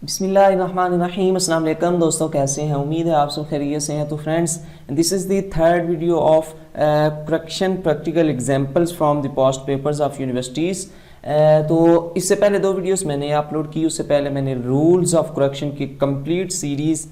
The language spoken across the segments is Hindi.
बिस्मिल्लाहिर्रहमानिर्रहीम। अस्सलाम वालेकुम दोस्तों, कैसे हैं? उम्मीद है आप सब खैरियत से हैं। तो friends, this is the third video of correction practical examples from the past papers of universities. तो इससे पहले दो वीडियोस मैंने अपलोड की। उससे पहले मैंने रूल्स ऑफ करक्शन की कंप्लीट सीरीज़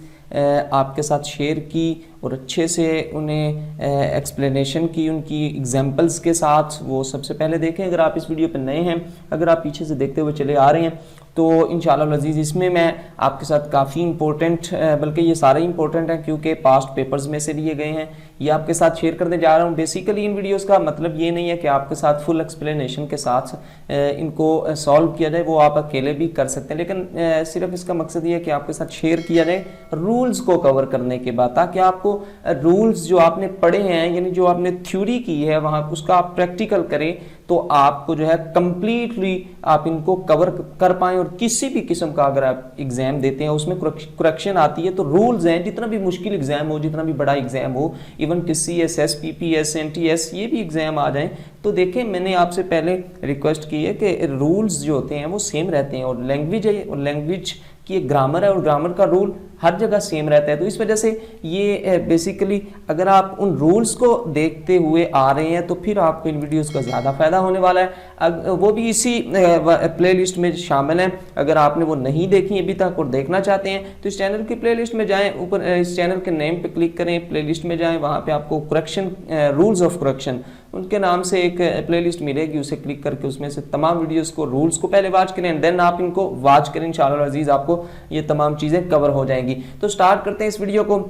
आपके साथ शेयर की और अच्छे से उन्हें एक्सप्लेनेशन की उनकी एग्जांपल्स के साथ। वो सबसे पहले देखें अगर आप इस वीडियो पर नए हैं। अगर आप पीछे से देखते हुए चले आ रहे हैं तो इंशाअल्लाह अज़ीज़ इसमें मैं आपके साथ काफ़ी इंपॉर्टेंट, बल्कि ये सारे इंपॉर्टेंट हैं क्योंकि पास्ट पेपर्स में से लिए गए हैं, ये आपके साथ शेयर करने जा रहा हूँ। बेसिकली इन वीडियोस का मतलब ये नहीं है कि आपके साथ फुल एक्सप्लेनेशन के साथ इनको सॉल्व किया जाए, वो आप अकेले भी कर सकते हैं, लेकिन सिर्फ इसका मकसद ये है कि आपके साथ शेयर किया जाए रूल्स को कवर करने के बाद, ताकि आपको रूल्स जो आपने पढ़े हैं यानी जो आपने थ्योरी की है वहाँ उसका आप प्रैक्टिकल करें तो आपको जो है कंप्लीटली आप इनको कवर कर पाएँ। और किसी भी किस्म का अगर आप एग्जाम देते हैं उसमें करेक्शन आती है तो रूल्स हैं, जितना भी मुश्किल एग्जाम हो, जितना भी बड़ा एग्जाम हो, इवन TCS, PPS, NTS ये भी एग्जाम आ जाएं तो देखें मैंने आपसे पहले रिक्वेस्ट की है कि रूल्स जो होते हैं वो सेम रहते हैं। और लैंग्वेज है, और लैंग्वेज की एक ग्रामर है और ग्रामर का रूल हर जगह सेम रहता है। तो इस वजह से ये बेसिकली अगर आप उन रूल्स को देखते हुए आ रहे हैं तो फिर आपको इन वीडियोस का ज़्यादा फ़ायदा होने वाला है। वो भी इसी प्लेलिस्ट में शामिल हैं। अगर आपने वो नहीं देखी अभी तक और देखना चाहते हैं तो इस चैनल की प्लेलिस्ट में जाएं, ऊपर इस चैनल के नेम पे क्लिक करें, प्लेलिस्ट में जाएं, वहाँ पे आपको करेक्शन रूल्स ऑफ करेक्शन उनके नाम से एक प्लेलिस्ट मिलेगी, उसे क्लिक करके उसमें से तमाम वीडियोस को रूल्स को पहले वॉच करें एंड देन आप इनको वॉच करें। इंशाअल्लाह अज़ीज़ आपको ये तमाम चीज़ें कवर हो जाएंगी। तो स्टार्ट करते हैं इस वीडियो को।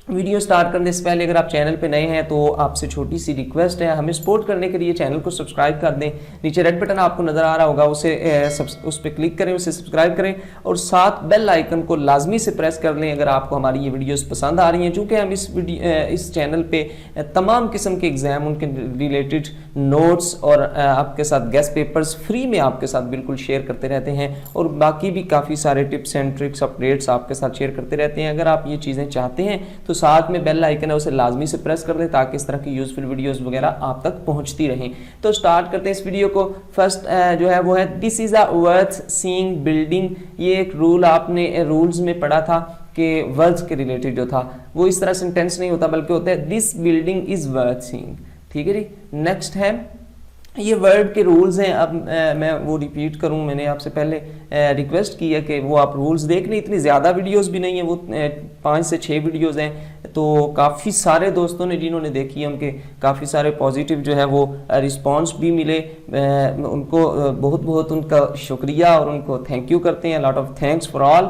वीडियो स्टार्ट करने से पहले अगर आप चैनल पे नए हैं तो आपसे छोटी सी रिक्वेस्ट है, हमें सपोर्ट करने के लिए चैनल को सब्सक्राइब कर दें। नीचे रेड बटन आपको नज़र आ रहा होगा, उस पर क्लिक करें, उसे सब्सक्राइब करें और साथ बेल आइकन को लाजमी से प्रेस कर लें अगर आपको हमारी ये वीडियोस पसंद आ रही हैं। चूँकि हम इस चैनल पर तमाम किस्म के एग्ज़ाम, उनके रिलेटेड नोट्स और आपके साथ गेस्ट पेपर्स फ्री में आपके साथ बिल्कुल शेयर करते रहते हैं और बाकी भी काफ़ी सारे टिप्स एंड ट्रिक्स अपडेट्स आपके साथ शेयर करते रहते हैं। अगर आप ये चीज़ें चाहते हैं तो साथ में बेल आइकन है उसे लाजमी से प्रेस कर दें ताकि इस तरह की यूजफुल वीडियोस वगैरह आप तक पहुंचती रहें। तो स्टार्ट करते हैं इस वीडियो को। फर्स्ट जो है वो है this is a worth seeing building. ये एक रूल आपने रूल्स में पढ़ा था कि वर्ड्स के रिलेटेड जो था वो इस तरह सेंटेंस नहीं होता बल्कि होता है this building is worth seeing. ठीक है जी। नेक्स्ट है, ये वर्ड के रूल्स हैं। अब मैं वो रिपीट करूं, मैंने आपसे पहले रिक्वेस्ट की है कि वो आप रूल्स देख लें। इतनी ज़्यादा वीडियोस भी नहीं है, वो 5 से 6 वीडियोस हैं। तो काफ़ी सारे दोस्तों ने जिन्होंने देखी है उनके काफ़ी सारे पॉजिटिव जो है वो रिस्पांस भी मिले। उनको बहुत बहुत उनका शुक्रिया और उनको थैंक यू करते हैं। Lot of thanks for all.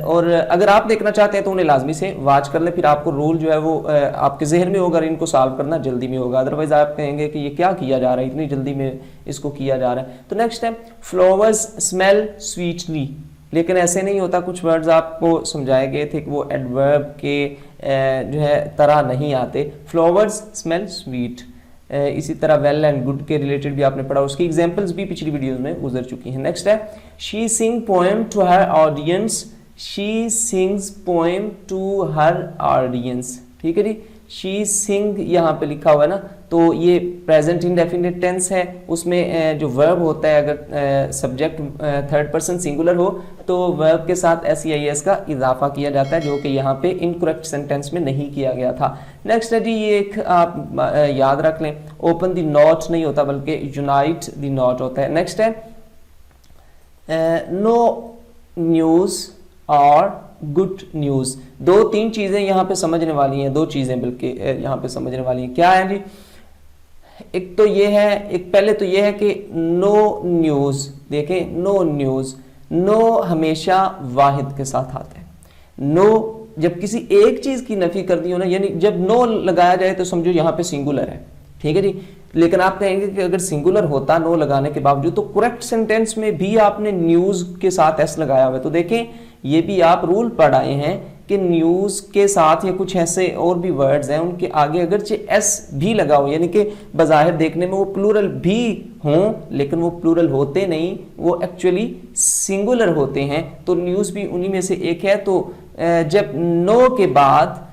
और अगर आप देखना चाहते हैं तो उन्हें लाजमी से वॉच कर लें, फिर आपको रूल जो है वो आपके जहन में होगा, इनको सॉल्व करना जल्दी में होगा। अदरवाइज आप कहेंगे कि ये क्या किया जा रहा है, इतनी जल्दी में इसको किया जा रहा है। तो नेक्स्ट है फ्लावर्स स्मेल स्वीटली, लेकिन ऐसे नहीं होता। कुछ वर्ड्स आपको समझाए गए थे कि वो एडवर्ब के जो है तरह नहीं आते। फ्लावर्स स्मेल स्वीट, इसी तरह वेल एंड गुड के रिलेटेड भी आपने पढ़ा, उसकी एग्जांपल्स भी पिछली वीडियोस में गुजर चुकी हैं। नेक्स्ट है she sing poem to her audience. She sings poem to her audience. ठीक है जी। शी सिंग यहाँ पे लिखा हुआ है ना, तो ये प्रेजेंट इंडेफिनिट टेंस है। उसमें जो वर्ब होता है अगर सब्जेक्ट थर्ड पर्सन सिंगुलर हो तो वर्ब के साथ SEIS का इजाफा किया जाता है, जो कि यहाँ पे इनकरेक्ट सेंटेंस में नहीं किया गया था। नेक्स्ट है जी, ये एक आप याद रख लें, ओपन द नॉट नहीं होता बल्कि यूनाइट द नॉट होता है। नेक्स्ट है नो न्यूज़ और गुड न्यूज़। 2-3 चीज़ें यहाँ पे समझने वाली हैं, 2 चीज़ें बल्कि यहाँ पे समझने वाली हैं। क्या है जी? एक तो ये है, एक पहले तो ये है कि नो न्यूज़। देखें, नो न्यूज़, नो हमेशा वाहिद के साथ आता है। नो जब किसी एक चीज़ की नफी कर दी हो ना, यानी जब नो लगाया जाए तो समझो यहाँ पे सिंगुलर है। ठीक है जी। लेकिन आप कहेंगे कि अगर सिंगुलर होता नो लगाने के बावजूद तो करेक्ट सेंटेंस में भी आपने न्यूज़ के साथ एस लगाया हुआ है। तो देखें ये भी आप रूल पढ़ाए हैं कि न्यूज़ के साथ या कुछ ऐसे और भी वर्ड्स हैं उनके आगे अगरचे एस भी लगा हो, यानी कि बज़ाहिर देखने में वो प्लूरल भी हों लेकिन वो प्लूरल होते नहीं, वो एक्चुअली सिंगुलर होते हैं। तो न्यूज़ भी उन्हीं में से एक है। तो जब नो के बाद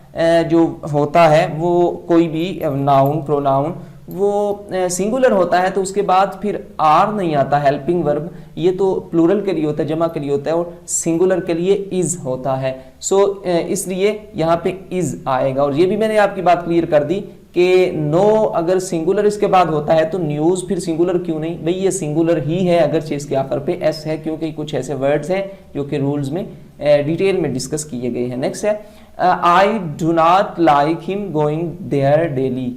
जो होता है वो कोई भी नाउन प्रोनाउन वो सिंगुलर होता है तो उसके बाद फिर आर नहीं आता हेल्पिंग वर्ब, ये तो प्लूरल के लिए होता है, जमा के लिए होता है, और सिंगुलर के लिए इज होता है। सो इसलिए यहाँ पे इज आएगा। और ये भी मैंने आपकी बात क्लियर कर दी कि नो अगर सिंगुलर इसके बाद होता है तो न्यूज फिर सिंगुलर क्यों नहीं, भाई ये सिंगुलर ही है अगर चीज के आखिर पे एस है, क्योंकि कुछ ऐसे वर्ड्स हैं जो कि रूल्स में डिटेल में डिस्कस किए गए हैं। नेक्स्ट है I do not like him going their daily.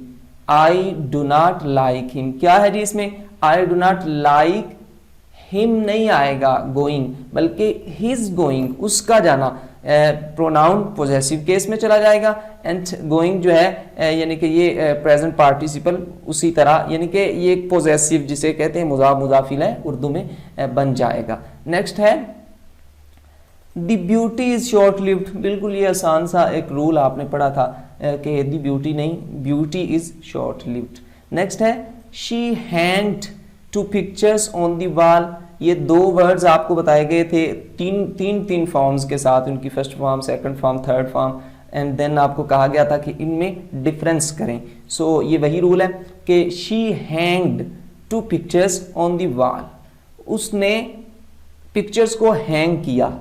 I do not like him, क्या है जी इसमें, I do not like him नहीं आएगा गोइंग, बल्कि हिज गोइंग, उसका जाना, प्रोनाउन पॉजेसिव केस में चला जाएगा, एंड गोइंग जो है यानी कि ये प्रेजेंट पार्टिसिपल उसी तरह, यानी कि ये एक पॉजेसिव जिसे कहते हैं मुजाफ मुजाफिल है उर्दू में बन जाएगा। नेक्स्ट है दी ब्यूटी इज शॉर्ट लिव्ड। बिल्कुल ये आसान सा एक रूल आपने पढ़ा था कि दी ब्यूटी नहीं, beauty is short lived. Next है she hanged to pictures on the wall. ये दो वर्ड्स आपको बताए गए थे तीन फॉर्म्स के साथ, उनकी first form, second form, third form, and then आपको कहा गया था कि इनमें डिफरेंस करें। सो ये वही रूल है कि she hanged to pictures on the wall, उसने पिक्चर्स को हैंग किया।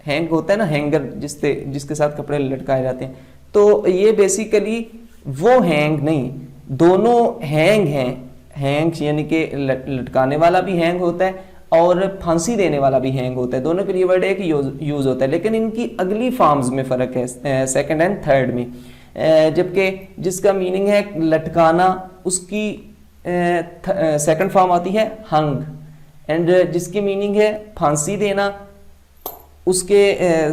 हैंग होता है ना हैंगर, जिसके साथ कपड़े लटकाए जाते हैं, तो ये बेसिकली वो हैंग नहीं, दोनों हैंग हैं। हैंग यानी कि लटकाने वाला भी हैंग होता है और फांसी देने वाला भी हैंग होता है, दोनों के लिए वर्ड एक यूज होता है, लेकिन इनकी अगली फॉर्म्स में फर्क है सेकंड एंड थर्ड में। जबकि जिसका मीनिंग है लटकाना उसकी सेकंड फॉर्म आती है हंग, एंड जिसकी मीनिंग है फांसी देना उसके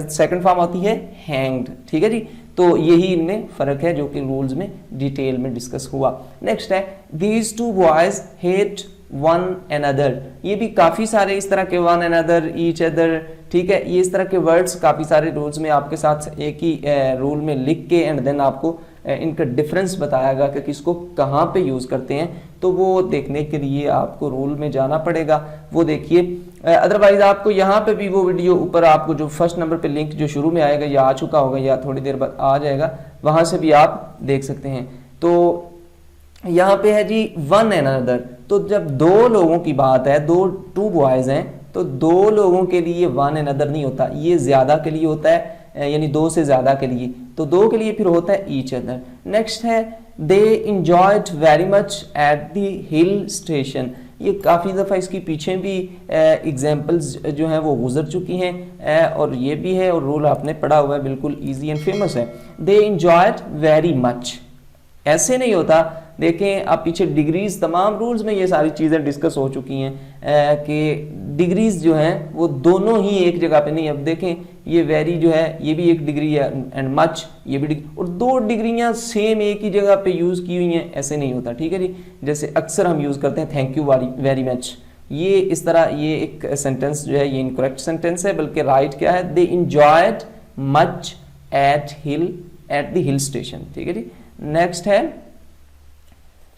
सेकंड फॉर्म आती है हैंग्ड। ठीक है जी, तो यही इनमें फर्क है जो कि रूल्स में डिटेल में डिस्कस हुआ। नेक्स्ट है these two boys hate one another. ये भी काफी सारे इस तरह के वन अनदर, ईच अदर, ठीक है, ये इस तरह के वर्ड्स काफी सारे रूल्स में आपके साथ एक ही रूल में लिख के एंड देन आपको इनका डिफरेंस बताया गया कि किसको कहाँ पे यूज करते हैं, तो वो देखने के लिए आपको रूल में जाना पड़ेगा, वो देखिए। अदरवाइज आपको यहाँ पे भी वो वीडियो ऊपर आपको जो फर्स्ट नंबर पे लिंक जो शुरू में आएगा या आ चुका होगा या थोड़ी देर बाद आ जाएगा, वहां से भी आप देख सकते हैं। तो यहाँ पे है जी वन एंड अनदर, तो जब दो लोगों की बात है, टू बॉयज हैं, तो दो लोगों के लिए वन एंड अदर नहीं होता, ये ज्यादा के लिए होता है, यानी दो से ज्यादा के लिए, तो दो के लिए फिर होता है ईच अदर। नेक्स्ट है they enjoyed very much at the hill station. ये काफ़ी दफ़ा इसकी पीछे भी एग्जाम्पल्स जो हैं वो गुजर चुकी हैं, और ये भी है और रूल आपने पढ़ा हुआ है, बिल्कुल इजी एंड फेमस है। दे इंजॉयड वेरी मच, ऐसे नहीं होता। देखें आप पीछे डिग्रीज, तमाम रूल्स में ये सारी चीज़ें डिस्कस हो चुकी हैं कि डिग्रीज जो हैं वो दोनों ही एक जगह पे नहीं। अब देखें ये वेरी जो है ये भी एक डिग्री है, एंड मच ये भी डिग्री, और दो डिग्रियां सेम एक ही जगह पे यूज़ की हुई हैं, ऐसे नहीं होता। ठीक है जी, जैसे अक्सर हम यूज़ करते हैं थैंक यू वेरी मच, ये इस तरह ये एक सेंटेंस जो है ये इनकरेक्ट सेंटेंस है, बल्कि राइट क्या है, they enjoyed much at the hill station. ठीक है जी, नेक्स्ट है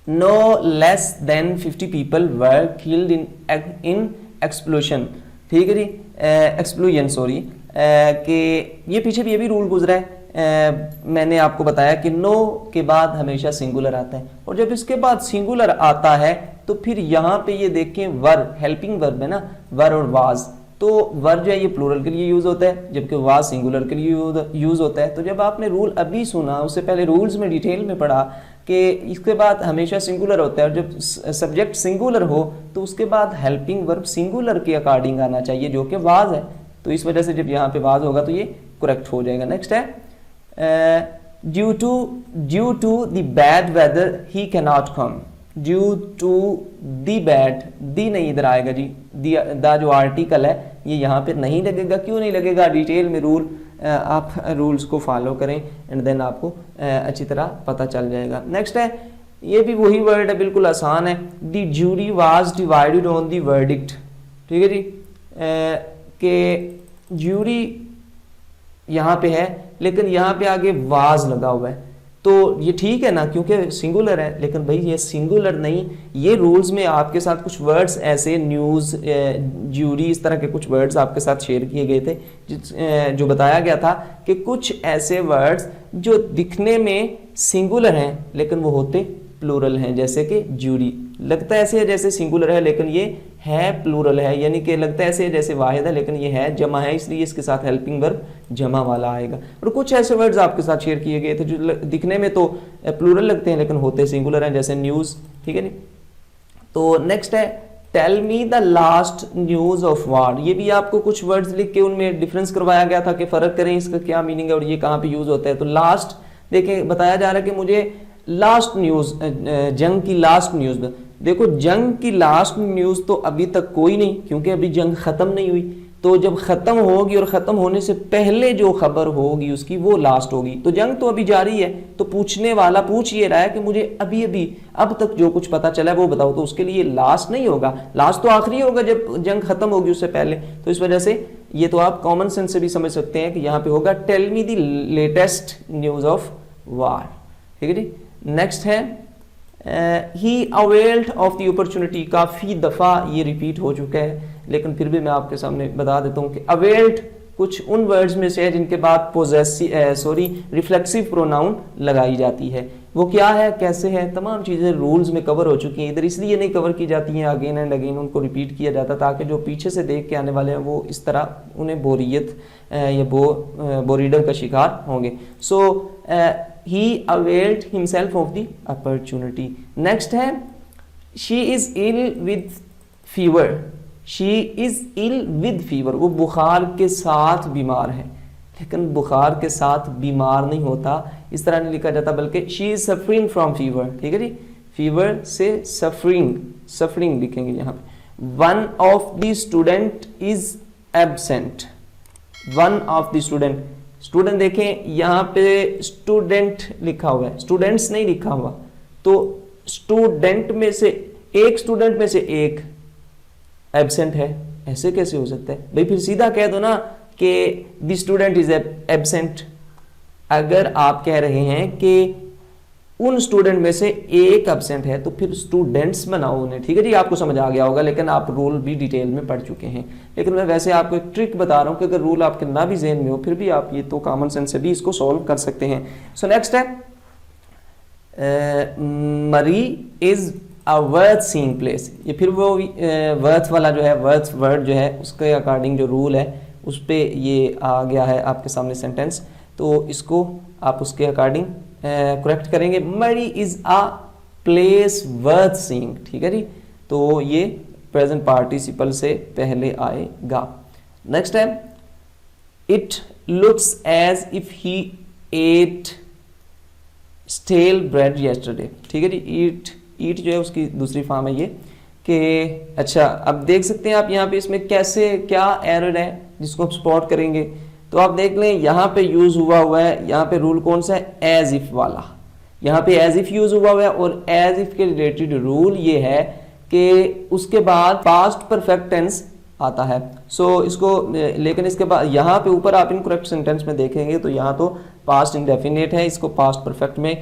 no less than 50 people were killed in explosion। ठीक है जी, एक्सप्लोजन सॉरी, कि ये पीछे भी ये भी रूल गुजरा है। मैंने आपको बताया कि नो के बाद हमेशा सिंगुलर आता है, और जब इसके बाद सिंगुलर आता है तो फिर यहाँ पे ये देखें वर, हेल्पिंग वर्ब है ना, वर और वाज, तो वर जो है ये प्लूरल के लिए यूज होता है, जबकि वाज सिंगुलर के लिए यूज होता है। तो जब आपने रूल अभी सुना, उससे पहले रूल्स में डिटेल में पढ़ा कि इसके बाद हमेशा सिंगुलर होता है, और जब सब्जेक्ट सिंगुलर हो तो उसके बाद हेल्पिंग वर्ब सिंगुलर के अकॉर्डिंग आना चाहिए, जो कि वाज है। तो इस वजह से जब यहाँ पे वाज होगा तो ये करेक्ट हो जाएगा। नेक्स्ट है due to the bad weather he can not come. Due to the bad, the नहीं इधर आएगा जी, द जो आर्टिकल है ये यहाँ पे नहीं लगेगा। क्यों नहीं लगेगा, डिटेल में रूल आप रूल्स को फॉलो करें एंड देन आपको अच्छी तरह पता चल जाएगा। नेक्स्ट है ये भी वही वर्ड है, बिल्कुल आसान है, the jury was divided on the verdict. ठीक है जी, कि ज्यूरी यहाँ पे है लेकिन यहाँ पे आगे वाज लगा हुआ है, तो ये ठीक है ना क्योंकि सिंगुलर है, लेकिन भाई ये सिंगुलर नहीं, ये रूल्स में आपके साथ कुछ वर्ड्स ऐसे न्यूज़, ज्यूरी, इस तरह के कुछ वर्ड्स आपके साथ शेयर किए गए थे, जो बताया गया था कि कुछ ऐसे वर्ड्स जो दिखने में सिंगुलर हैं लेकिन वो होते प्लूरल हैं, जैसे कि जूरी। लगता है ऐसे है जैसे सिंगुलर है लेकिन ये है प्लूरल है, यानी कि लगता है ऐसे है जैसे वाहिद है लेकिन ये है जमा है, इसलिए इसके साथ हेल्पिंग वर्ब जमा वाला आएगा। और कुछ ऐसे वर्ड्स आपके साथ शेयर किए गए थे जो दिखने में तो प्लूरल लगते हैं लेकिन होते सिंगुलर हैं, जैसे न्यूज़, ठीक है नी। तो नेक्स्ट है tell me the last news of war. ये भी आपको कुछ वर्ड्स लिख के उनमें डिफरेंस करवाया गया था कि फर्क करें इसका क्या मीनिंग है और ये कहाँ पे यूज होता है। तो लास्ट देखें बताया जा रहा है कि मुझे लास्ट न्यूज, जंग की लास्ट न्यूज। देखो जंग की लास्ट न्यूज तो अभी तक कोई नहीं, क्योंकि अभी जंग खत्म नहीं हुई। तो जब खत्म होगी और खत्म होने से पहले जो खबर होगी उसकी वो लास्ट होगी। तो जंग तो अभी जारी है, तो पूछने वाला पूछ ये रहा है कि मुझे अभी अभी अब तक जो कुछ पता चला है वो बताओ, तो उसके लिए लास्ट नहीं होगा, लास्ट तो आखिरी होगा जब जंग खत्म होगी उससे पहले। तो इस वजह से ये तो आप कॉमन सेंस से भी समझ सकते हैं कि यहाँ पे होगा tell me the latest news of war, ठीक है जी। नेक्स्ट है he availed of the opportunity. काफ़ी दफ़ा ये रिपीट हो चुका है लेकिन फिर भी मैं आपके सामने बता देता हूँ कि अवेल्ड कुछ उन वर्ड्स में से है जिनके बाद रिफ्लेक्सिव प्रोनाउन लगाई जाती है। वो क्या है, कैसे है, तमाम चीज़ें रूल्स में कवर हो चुकी हैं। इधर इसलिए नहीं कवर की जाती हैं, अगेन एंड अगेन उनको रिपीट किया जाता ताकि जो पीछे से देख के आने वाले हैं वो इस तरह उन्हें बोरियत या बोरीडम का शिकार होंगे। सो he availed himself of the opportunity. Next है she is ill with fever. she is ill with fever. वो बुखार के साथ बीमार है, लेकिन बुखार के साथ बीमार नहीं होता, इस तरह नहीं लिखा जाता, बल्कि she is suffering from fever, ठीक है जी। फीवर से सफरिंग लिखेंगे यहाँ पे। one of the student is absent. one of the student, student देखें यहाँ पे स्टूडेंट लिखा हुआ है, स्टूडेंट्स नहीं लिखा हुआ। तो स्टूडेंट में से एक, स्टूडेंट में से एक एब्सेंट है, ऐसे कैसे हो सकता है भाई? फिर सीधा कह दो ना कि द स्टूडेंट इज एब्सेंट। अगर आप कह रहे हैं कि उन स्टूडेंट में से एक एब्सेंट है तो फिर स्टूडेंट्स बनाओ उन्हें, ठीक है जी। आपको समझ आ गया होगा, लेकिन आप रूल भी डिटेल में पढ़ चुके हैं। लेकिन मैं वैसे आपको एक ट्रिक बता रहा हूं कि अगर रूल आपके ना भी ज़हन में हो फिर भी आप ये तो कॉमन सेंस से भी इसको सॉल्व कर सकते हैं। सो नेक्स्ट है मरी is a worth seeing place. ये फिर वो वर्थ वाला जो है, वर्थ वर्ड जो है उसके अकॉर्डिंग जो रूल है उस पर ये आ गया है आपके सामने सेंटेंस। तो इसको आप उसके अकॉर्डिंग करेक्ट करेंगे। मरी is a place worth seeing, ठीक है जी। तो ये प्रेजेंट पार्टिसिपल से पहले आएगा। नेक्स्ट है it looks as if he ate stale bread yesterday, ठीक है जी। ईट जो है उसकी दूसरी फॉर्म है ये कि अच्छा, अब देख सकते हैं आप यहाँ पे इसमें कैसे क्या एरर है जिसको हम स्पॉट करेंगे। तो आप देख लें यहाँ पे यूज हुआ है, यहाँ पे रूल कौन सा है, एज इफ वाला। यहाँ पे एज इफ यूज हुआ है और एज इफ के रिलेटेड रूल ये है कि उसके बाद पास्ट परफेक्ट टेंस आता है। सो इसको लेकिन इसके बाद यहाँ पे ऊपर आप इनकरेक्ट सेंटेंस में देखेंगे तो यहाँ तो पास्ट इंडेफिनिट है, इसको पास्ट परफेक्ट में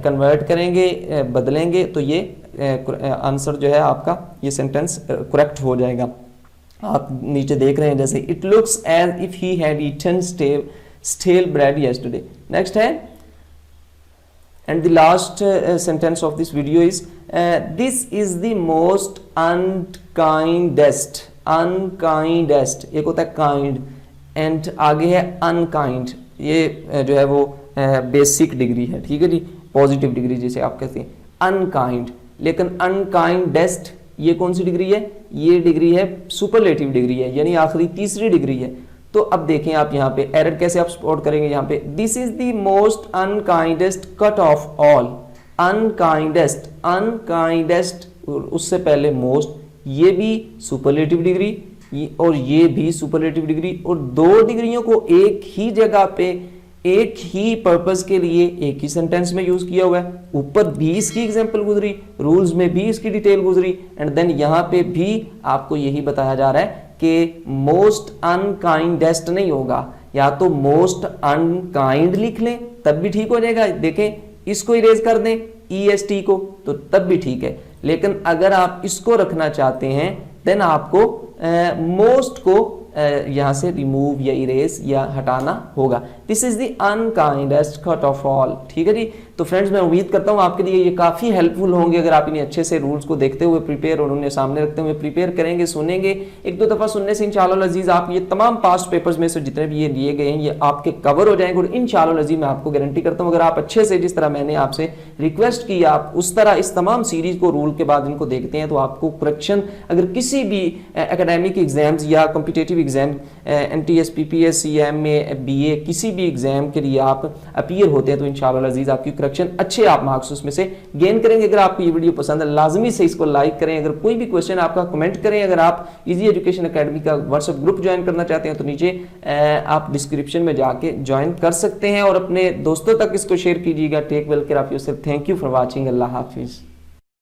कन्वर्ट करेंगे, बदलेंगे तो ये आंसर जो है आपका ये सेंटेंस करेक्ट हो जाएगा। आप नीचे देख रहे हैं जैसे it looks as if he had eaten stale bread yesterday. Next है and the last sentence of this video is this is the most unkindest। एक होता है kind and आगे है unkind। ये जो है वो बेसिक डिग्री है, ठीक है जी, पॉजिटिव डिग्री जिसे आप कहते हैं unkind। लेकिन unkindest ये कौन सी डिग्री है, ये डिग्री है सुपरलेटिव डिग्री है, यानी आखिरी तीसरी डिग्री है। तो अब देखें आप यहाँ पे एरर कैसे आप स्पॉट करेंगे। यहाँ पे this is the most unkindest cut of all. Unkindest उससे पहले मोस्ट, ये भी सुपरलेटिव डिग्री और ये भी सुपरलेटिव डिग्री, और दो डिग्रियों को एक ही जगह पे एक ही पर्पस के लिए एक ही सेंटेंस में यूज किया हुआ है। ऊपर भी इसकी एग्जांपल गुजरी, रूल्स में भी इसकी डिटेल गुजरी, एंड देन यहाँ पे भी आपको यही बताया जा रहा है कि मोस्ट अनकाइंडेस्ट नहीं होगा, या तो मोस्ट अनकाइंड लिख लें तब भी ठीक हो जाएगा। देखें इसको इरेज कर दें EST को तो तब भी ठीक है, लेकिन अगर आप इसको रखना चाहते हैं देन आपको मोस्ट को यहां से रिमूव या इरेज या हटाना होगा। This is the unkindest cut of all, ठीक है जी। तो फ्रेंड्स मैं उम्मीद करता हूँ आपके लिए ये काफ़ी हेल्पफुल होंगे अगर आप इन्हें अच्छे से रूल्स को देखते हुए प्रिपेयर और उन्हें सामने रखते हुए प्रिपेयर करेंगे, सुनेंगे। एक दो दफ़ा सुनने से इंशाअल्लाह अज़ीज़ आप ये तमाम पास्ट पेपर्स में से जितने भी ये लिए गए हैं ये आपके कवर हो जाएंगे, और इंशाअल्लाह अज़ीज़ मैं आपको गारंटी करता हूँ अगर आप अच्छे से, जिस तरह मैंने आपसे रिक्वेस्ट की, आप उस तरह इस तमाम सीरीज़ को रूल के बाद इनको देखते हैं तो आपको करेक्शन अगर किसी भी एकेडमिक एग्जाम्स या competitive exam NTS PPS CMA BA किसी भी एग्जाम के लिए आप अपीयर होते हैं तो इंशाअल्लाह अज़ीज़ आपकी करेक्शन अच्छे आप मार्क्स उसमें से गेन करेंगे। अगर आपको ये वीडियो पसंद है लाजमी से इसको लाइक करें, अगर कोई भी क्वेश्चन आपका कमेंट करें, अगर आप इजी एजुकेशन एकेडमी का व्हाट्सएप ग्रुप ज्वाइन करना चाहते हैं तो नीचे आप डिस्क्रिप्शन में जाके ज्वाइन कर सकते हैं और अपने दोस्तों तक इसको शेयर कीजिएगा। Take well care of yourself. Thank you for watching. अल्लाह हाफिज़।